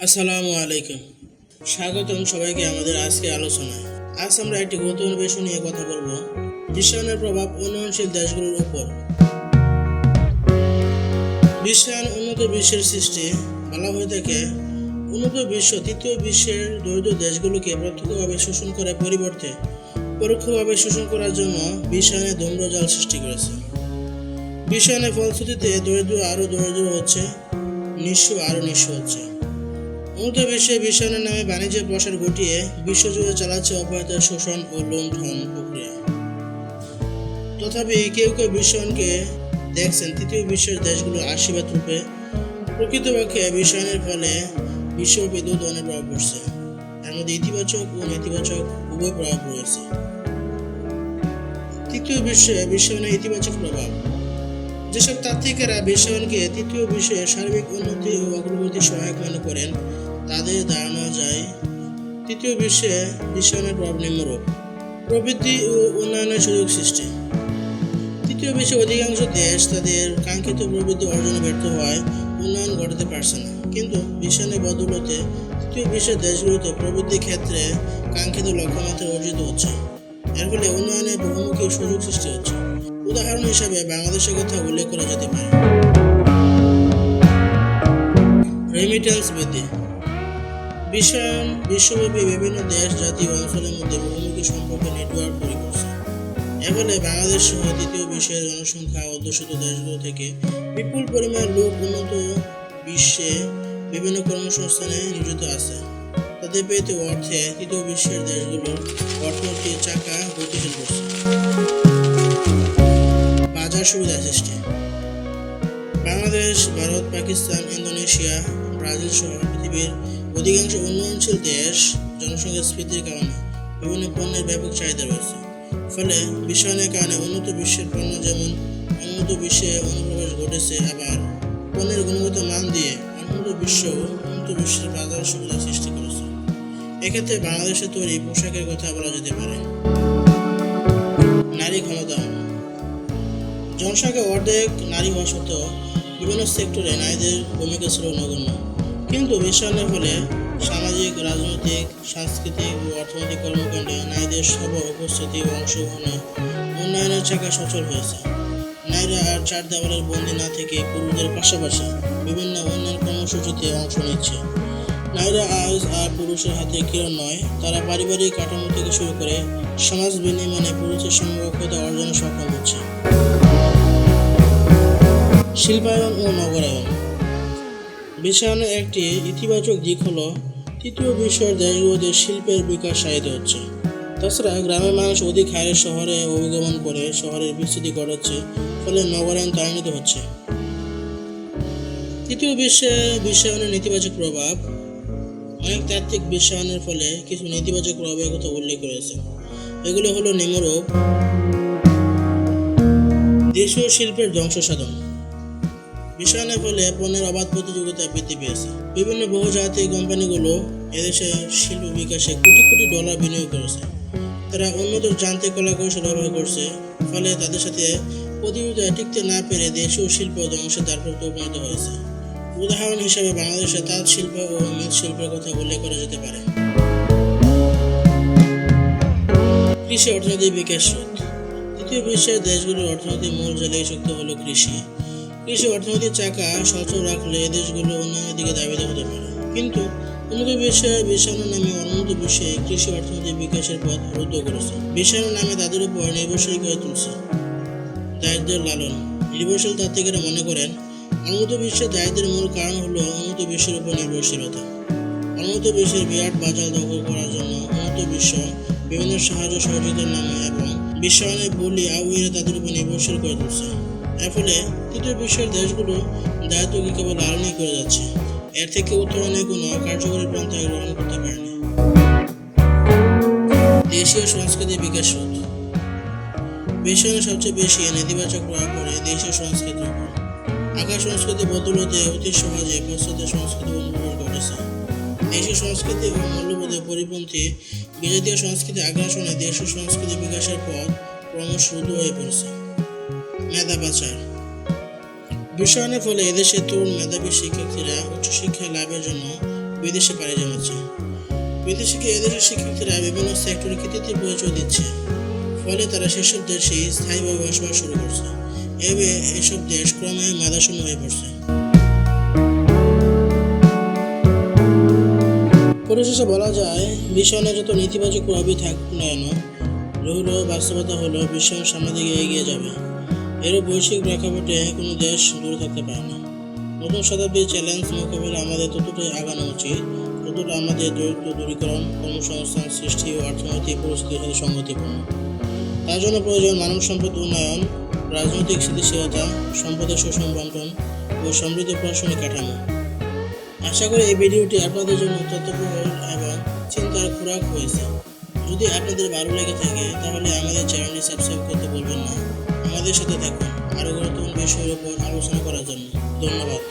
আসসালামু আলাইকুম। স্বাগতম সবাইকে আমাদের আজকে আলোচনায়। আজ আমরা একটি গুরুত্বপূর্ণ বিষয় নিয়ে কথা বলবো, বিশ্বায়নের প্রভাব উন্নয়নশীল দেশগুলোর উপর। বিশ্বায়ন উন্নত বিশ্বের সৃষ্টি বলা হয়ে থাকে। উন্নত বিশ্ব তৃতীয় বিশ্বের দরিদ্র দেশগুলোকে প্রত্যক্ষভাবে শোষণ করার পরিবর্তে পরোক্ষভাবে শোষণ করার জন্য বিশ্বায়নের ধূম্রজাল সৃষ্টি করেছে। বিশ্বায়নের ফলশ্রুতিতে দরিদ্র আরও দরিদ্র হচ্ছে, নিঃস্ব আরও নিঃস্ব হচ্ছে। উন্নত বিশ্বে বিশ্বায়নের নামে বাণিজ্যের প্রসার ঘটিয়ে বিশ্বজুড়ে চালাচ্ছে অব্যাহত শোষণ ও লুণ্ঠন প্রক্রিয়া। তথাপি কেউ কেউ বিশ্বায়নকে দেখছেন তৃতীয় বিশ্বের দেশগুলোর আশীর্বাদ রূপে। প্রকৃতপক্ষে বিশ্বায়নের ফলে বিশ্বব্যাপী দু ধরনের প্রভাব পড়ছে। এর মধ্যে ইতিবাচক ও নেতিবাচক উভয় প্রভাব রয়েছে। তৃতীয় বিশ্বে বিশ্বায়নের ইতিবাচক প্রভাব। যেসব তাত্ত্বিকেরা বিশ্বায়নকে তৃতীয় বিশ্বের সার্বিক উন্নতি ও অগ্রগতি সহায়ক মনে করেন, তাদের ধারণা যায় তৃতীয় বিশ্বে বিশ্বায়নের প্রভাব নিম্নরূপ: প্রবৃদ্ধি ও উন্নয়নের সুযোগ সৃষ্টি। তৃতীয় বিশ্বের অধিকাংশ দেশ তাদের কাঙ্ক্ষিত প্রবৃদ্ধি অর্জনে ব্যর্থ হওয়ায় উন্নয়ন ঘটাতে পারছে না, কিন্তু বিশ্বায়নের বদৌলতে তৃতীয় বিশ্বের দেশগুলোতে প্রবৃদ্ধির ক্ষেত্রে কাঙ্ক্ষিত লক্ষ্যমাত্রা অর্জিত হচ্ছে। এর ফলে উন্নয়নের বহুমুখী সুযোগ সৃষ্টি হচ্ছে। উদাহরণ হিসাবে বাংলাদেশের কথা উল্লেখ করা যেতে পারে। রেমিটেন্স বৃদ্ধি। বিশ্বায়ন বিশ্বব্যাপী বিভিন্ন দেশ, জাতি ও অঞ্চলের মধ্যে বহুমুখী সম্পর্কের নেটওয়ার্ক তৈরি করছে। এর ফলে বাংলাদেশ সহ তৃতীয় বিশ্বের জনসংখ্যা অধ্যুষিত দেশগুলো থেকে বিপুল পরিমাণ লোক উন্নত বিশ্বে বিভিন্ন কর্মসংস্থানে নিয়োজিত আছে। তাদের পেতে অর্থে তৃতীয় বিশ্বের দেশগুলোর অর্থনীতির চাকা গতিশীল করছে। বাজার সুবিধা সৃষ্টি। বাংলাদেশ, ভারত, পাকিস্তান, ইন্দোনেশিয়া, ব্রাজিল সহ পৃথিবীর অধিকাংশ উন্নয়নশীল দেশ জনসংখ্যা স্ফীতির কারণে বিভিন্ন পণ্যের ব্যাপক চাহিদা রয়েছে। ফলে বিশ্বায়নের কারণে উন্নত বিশ্বের পণ্য যেমন উন্নত বিশ্বে অনুপ্রবেশ ঘটেছে, আবার পণ্যের গুণগত মান দিয়ে উন্নত বিশ্বের বাজার সুবিধা সৃষ্টি করেছে। এক্ষেত্রে বাংলাদেশে তৈরি পোশাকের কথা বলা যেতে পারে। নারী ক্ষমতায়ন। জনসংখ্যা অর্ধেক নারী হওয়া সত্ত্বেও বিভিন্ন সেক্টরে নারীদের ভূমিকা ছিল নগণ্য, কিন্তু বিশ্বায়নের ফলে সামাজিক, রাজনৈতিক, সাংস্কৃতিক ও অর্থনৈতিক কর্মকাণ্ডে নারীদের সবার উপস্থিতি ও অংশগ্রহণে উন্নয়নের চাকা সচল হয়েছে। নারীরা আর চার দেওয়ালের বন্দী না থেকে পুরুষদের পাশাপাশি বিভিন্ন উন্নয়ন কর্মসূচিতে অংশ নিচ্ছে। নারীরা আজ আর পুরুষের হাতে কিরণ নয়, তারা পারিবারিক কাঠামো থেকে শুরু করে সমাজ বিনিময়ে পুরুষের সমকক্ষতা অর্জনে সক্ষম হচ্ছে। শিল্পায়ন ও নগরায়ন। বিশ্বায়নের একটি ইতিবাচক দিক হলো তৃতীয় বিশ্বের দেশগুলোতে শিল্পের বিকাশ সাধিত হচ্ছে। তাছাড়া গ্রামের মানুষ অধিক হারে শহরে অভিগমন করে শহরের বিস্তৃতি ঘটাচ্ছে, ফলে নগরায়ন ত্বরান্বিত হচ্ছে। তৃতীয় বিশ্বে বিশ্বায়নের নেতিবাচক প্রভাব। অনেক তাত্ত্বিক বিশ্বায়নের ফলে কিছু নেতিবাচক প্রভাবের কথা উল্লেখ করেছে। এগুলো হলো নিম্নরূপ: দেশীয় শিল্পের ধ্বংস সাধন। বিশ্বায়নের ফলে পণ্যের অবাধ প্রতিযোগিতা বৃদ্ধি পেয়েছে। বিভিন্ন বহুজাতিক কোম্পানিগুলো এদেশে শিল্প বিকাশে কোটি কোটি ডলার বিনিয়োগ করেছে। তারা উন্নত যান্ত্রিক কলাকৌশল ব্যবহার করছে, ফলে তাদের সাথে প্রতিযোগিতায় টিকতে না পেরে দেশীয় শিল্প ধ্বংসের দ্বারপ্রান্তে উপনীত হয়েছে। উদাহরণ হিসাবে বাংলাদেশে তাঁত শিল্প ও মৃৎশিল্পের কথা উল্লেখ করা যেতে পারে। কৃষি অর্থনৈতিক বিকাশ স্রোত। তৃতীয় বিশ্বের দেশগুলোর অর্থনৈতিক মূল জ্বালানি শক্তি হলো কৃষি। কৃষি অর্থনীতির চাকা সচল রাখলে দেশগুলো উন্নয়নের দিকে ধাবিত হতে পারে। কিন্তু উন্নত বিশ্বে বিশ্বায়নের নামে অনুন্নত বিশ্বে কৃষি অর্থনৈতিক বিকাশের পথ রুদ্ধ করেছে। বিশ্বায়নের নামে তাদের উপর নির্ভরশীল করে তুলছে। দারিদ্র্যের লালন। নির্ভরশীল তাত্ত্বিকেরা মনে করেন উন্নত বিশ্বের দারিদ্র্যের মূল কারণ হলো উন্নত বিশ্বের উপর নির্ভরশীলতা। উন্নত বিশ্বের বিরাট বাজার দখল করার জন্য উন্নত বিশ্ব বিভিন্ন সাহায্য সহযোগিতার নামে এবং বিশ্বায়নের বলি আবহাওয়া তাদের উপর নির্ভরশীল করে তুলছে। এর ফলে তৃতীয় বিশ্বের দেশগুলো দায়িত্বকে কেবল লালনই করে যাচ্ছে, এর থেকে উত্তরণের কোনো কার্যকরী পন্থা গ্রহণ করতে পারেনি। দেশীয় সংস্কৃতির বিকাশ স্রোত। বিশ্বায়নের সবচেয়ে বেশি নেতিবাচক প্রভাব পড়ে দেশীয় সংস্কৃতির উপর। আকার সংস্কৃতি বদলতে অতি সহজে পাশ্চাত্য সংস্কৃতি অনুপ্রবেশ ঘটেছে। দেশীয় সংস্কৃতি ও মূল্যবোধের পরিপন্থী বিজাতীয় সংস্কৃতি আগ্রাসনে দেশীয় সংস্কৃতি বিকাশের পথ ক্রমশ রুদ্ধ হয়ে পড়েছে। মেধা পাচার। বিশ্বায়নের ফলে এদেশের তরুণ মেধাবী শিক্ষার্থীরা উচ্চশিক্ষা লাভের জন্য বিদেশে পাড়ি জমাচ্ছে। বিদেশে গিয়ে এদেশের শিক্ষার্থীরা বিভিন্ন সেক্টরে কৃতিত্বের পরিচয় দিচ্ছে, ফলে তারা সেসব দেশেই স্থায়ীভাবে বসবাস শুরু করছে। এভাবে এসব দেশ ক্রমে মেধাশূন্য হয়ে পড়ছে। পরিশেষে বলা যায়, বিশ্বায়নে যত নেতিবাচক প্রভাবই থাকুক না কেন, বাস্তবতা হলো বিশ্বায়ন সামনের দিকে এগিয়ে যাবে। এরও বৈশ্বিক প্রেক্ষাপটে কোনো দেশ দূরে থাকতে পারে না। নতুন শতাব্দীর চ্যালেঞ্জ মোকাবিলায় আমাদের ততটাই আগানো উচিত, ততটা আমাদের দরিদ্র দূরীকরণ, কর্মসংস্থান সৃষ্টি ও অর্থনৈতিক পরিস্থিতির সাথে সংগতিপূর্ণ। তার জন্য প্রয়োজন মানব সম্পদ উন্নয়ন, রাজনৈতিক স্থিতিশীলতা, সম্পদের সুষম বণ্টন ও সমৃদ্ধ প্রশাসনিক কাঠামো। আশা করি এই ভিডিওটি আপনাদের জন্য তথ্যবহুল এবং চিন্তার খোরাক হয়েছে। যদি আপনাদের ভালো লেগে থাকে তাহলে আমাদের চ্যানেলটি সাবস্ক্রাইব করতে ভুলবেন না। আমাদের সাথে থাকুন আরও গুরুত্বপূর্ণ বিষয়ের উপর আলোচনা করার জন্য। ধন্যবাদ।